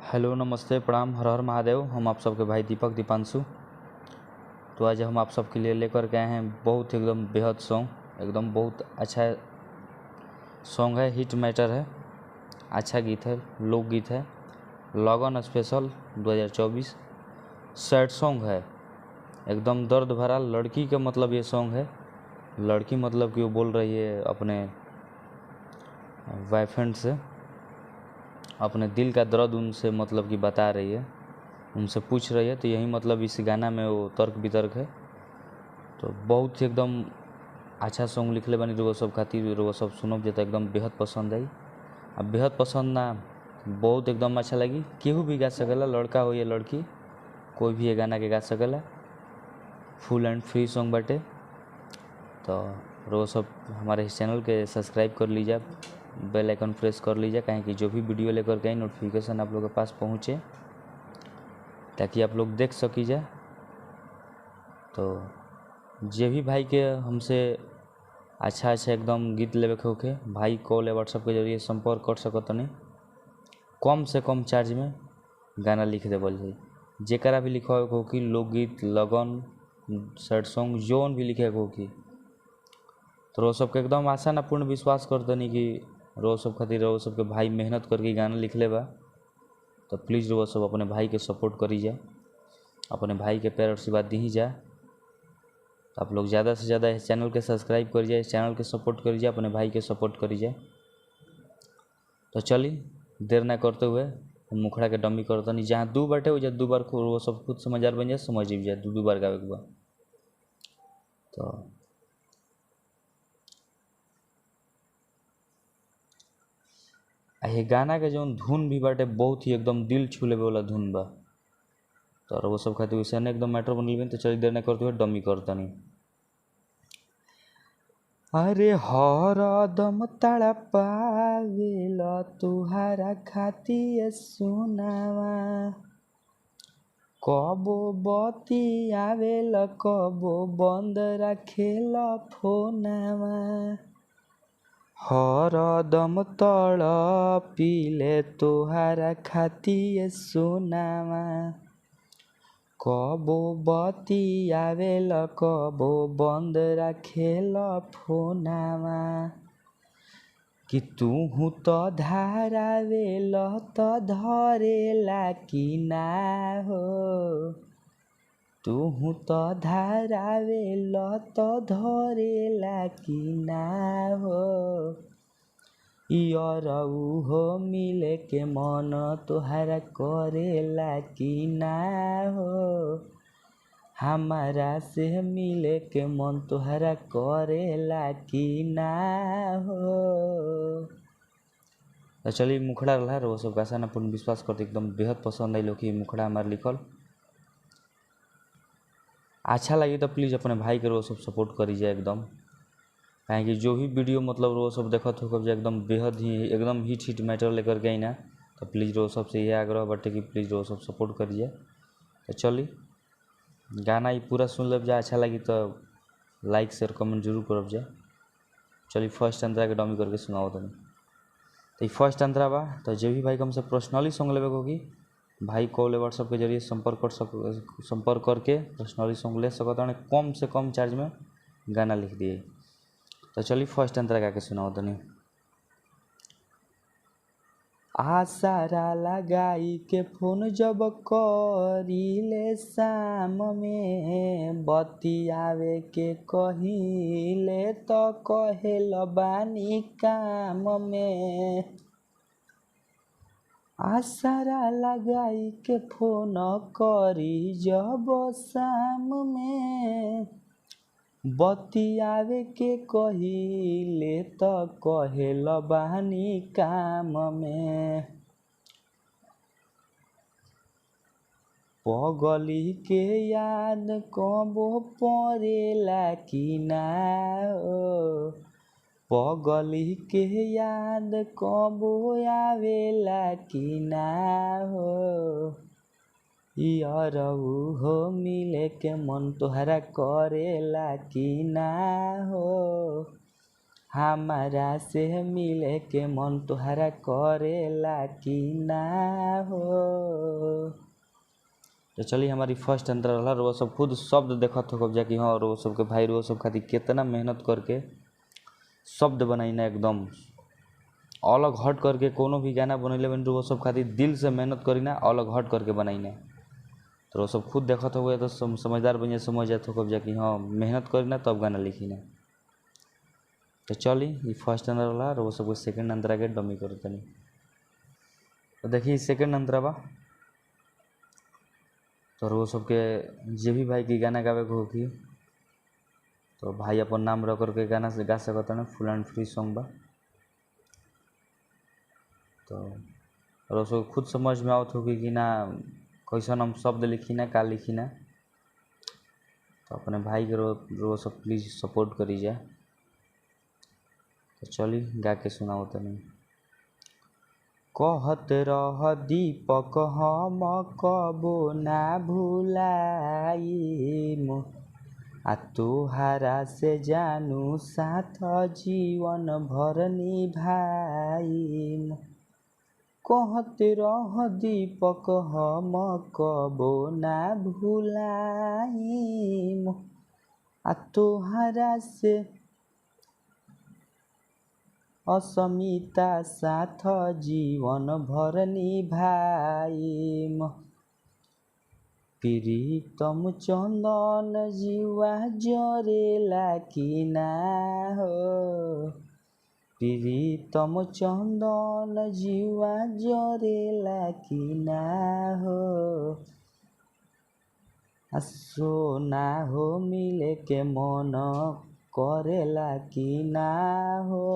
Hello नमस्ते प्रणाम हर हर महादेव। हम आप सबके भाई दीपक दीपांशु। तो आज हम आप सबके लिए लेकर के आए हैं बहुत एकदम बेहद सॉन्ग, एकदम बहुत अच्छा सॉन्ग है, हिट मैटर है, अच्छा गीत है, लोकगीत है, लगन स्पेशल 2024 सैड सॉन्ग है, एकदम दर्द भरा। लड़की का मतलब ये सॉन्ग है, लड़की मतलब कि वो बोल रही है अपने बॉयफ्रेंड से, अपने दिल का दर्द उनसे मतलब कि बता रही है, उनसे पूछ रही है। तो यही मतलब इस गाना में वो तर्क वितर्क है। तो बहुत ही एकदम अच्छा सॉन्ग लिखले बनी रोग सब खातिर, रोग सब सुनब जे तो एकदम बेहद पसंद आई। अब बेहद पसंद ना बहुत एकदम अच्छा लगी। केहू भी गा सकेला, लड़का हो या लड़की, कोई भी ये गाना के गा सकेला। फुल एंड फ्री सॉन्ग बाटे। तो रोग सब हमारे इस चैनल के सब्सक्राइब कर लीजिए, बेल आइकन प्रेस कर लीजिए, कहीं कि जो भी वीडियो लेकर के नोटिफिकेशन आप लोग के पास पहुँचे, ताकि आप लोग देख सकीजिए। तो जे भी भाई के हमसे अच्छा एकदम गीत लेवे के होके, भाई कॉल या व्हाट्सएप के जरिए संपर्क कर सकतनी। कम से कम चार्ज में गाना लिख देवल जाई। जेकरा भी लिखा हो कि लोकगीत, लगन, सैड सॉन्ग, जोन भी लिखे हो कि, तो रो सबके एकदम आशा ना पूर्ण विश्वास कर दनी कि रो सब खातिर रो सबके भाई मेहनत करके गाना लिख ले बा। तो प्लीज़ रो सब अपने भाई के सपोर्ट करी जाए, अपने भाई के प्यार आशीर्वाद दी जाए। तो आप लोग ज़्यादा से ज़्यादा इस चैनल के सब्सक्राइब करिए, इस चैनल के सपोर्ट करिए, अपने भाई के सपोर्ट करिए। तो चलिए देर ना करते हुए मुखड़ा के डमी करते नहीं, जहाँ दो बाटे हो दो बार वो सब खुद समझदार बन जाए, समझ जाए दो बार गावे के बाद। तो ये गाना के जौन धुन भी बाटे बहुत ही एकदम दिल छू लेवे वाला धुन बा। तो वो सब खातिर वैसे एकदम मैटर बनल। तो चलिए देर ना करते हुए डमी करता नहीं। अरे हरदम तड़पावेल तुहारा खातिर सुनावा, कबो बती आवेल कबो बंद रखेल फोनावा। हरदम तड़पीले तुहारा खातिर सुनावा, कबो बती आवेल कबो बंद रखेल फोनावा। कि तू तो धारावेल तो धरेला कि ना हो, तू तो धारावेल तो धरेला कि ना हो। यारऊ हो मिले के मन तोहरा करेला कि ना हो, हमारा से मिले के मन तोहरा करेला कि ना हो। तो चलिए मुखड़ा रहा वो सब आशा ना पूर्ण विश्वास करते एकदम बेहद पसंद आई कि मुखड़ा हमारे लिखल अच्छा लगी। तो प्लीज़ अपने भाई के रो सब सपोर्ट करीजिए एकदम, कहें जो भी वीडियो मतलब रो सब देखत हो कब एकदम बेहद ही एकदम हिट मैटर लेकर के आई ना। तो प्लीज़ रो सब से यह आग्रह बटे कि प्लीज़ रो सब सपोर्ट करिए। तो चलिए गाना ये पूरा सुन लब जाए, अच्छा लगी तो लाइक शेयर कमेंट जरूर करब जाए। चलिए फर्स्ट अंतरा के डमी करके सुनाओ तनी। तो ये फर्स्ट अंतरा बा। तो जो भी भाई को हमसे पर्सनली सॉन्ग लेवे होगी, भाई कॉल या व्हाट्सएप के जरिए संपर्क करके पर्सनली सॉन्ग ले सकता है, कम से कम चार्ज में गाना लिख दिए। तो चलिए फर्स्ट अंतरा गा के सुनाओ तनी। आसारा लगाई के फोन जब करीले शाम में, बतियावे के कहिले तो कहेल बानी काम में। आसारा लगाई के फोन करी जब शाम में, बतियावे के कहिले तो कहेल बानी काम में। पगली के याद कबो पड़ेला कि ना हो, पगली के याद कबो आवेला कि ना हो। यारऊ हो मिले के मन तोहरा करेला कि ना हो, हमारा से मिले के मन तुहरा करेला कि ना हो। तो चलिए हमारी फर्स्ट अंतर रहा। वो सब खुद शब्द देखत हो जा कि हाँ वो सबके भाई वो सब खातिर कितना मेहनत करके शब्द बनाई ना एकदम अलग हट करके कोनो भी गाना बनैले बन वो सब खातिर दिल से मेहनत करी ना अलग हट करके बनाई ना। तो वो सब खुद देखत हो तो समझदार बन समझ जाते हो जा कि हाँ मेहनत करी ना तब गाना लिखी ना। तो चली ये फर्स्ट अंतर रहा और वो सब सेकेंड अंतरा के डमी कर तनी। तो देखिए सेकेंड अंतरा बा तो वो सबके जे भी भाई की गाना गावे को होगी तो भाई अपन नाम रख करके गाना से गा सकता ना फुल एंड फ्री सॉन्ग बा। तो और उसको खुद समझ में आवत होगी कि ना कैसन हम शब्द लिखी ना का लिखी ना। तो अपने भाई के रो सब प्लीज़ सपोर्ट करी जाए। तो चली गा के सुनाओ तनी। कहत रह दीपक हम कबो ना भुलाइम आ तोहरा से जानू साथ जीवन भर निभाइम। कहत रह दीपक हम कबो ना भुलाइम आ तोहरा से असमिता साथ जीवन भर निभाइम। प्रीतम चंदन जीवा जरेला कि ना हो। प्रीतम चंदन जीवा जरेला कि ना हो। सोना हो मिले के मन करेला कि ना हो।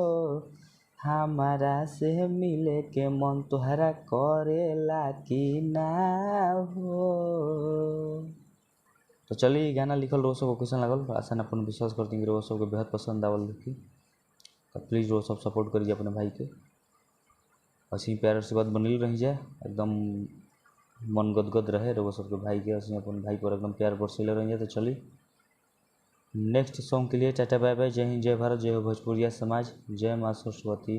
हमारा से मिले के मन तुहरा करेला कि ना हो। तो चलिए गाना लिखल रो सबको क्वेश्चन लगल आसान अपन विश्वास करती हैं कि रो सबको बेहद पसंद आवल लिखी। तो प्लीज़ रो सब सपोर्ट करिए अपने भाई के असी प्यार से बात बनल रही जाए एकदम मन गदगद रहे रो सबके भाई के असी अपन भाई पर एकदम प्यार बरसैले रही जाए। तो चलिए नेक्स्ट सॉन्ग के लिए टाटा बाय बाय। जय हिंद जय भारत जय हो भोजपुरिया समाज जय माँ सरस्वती।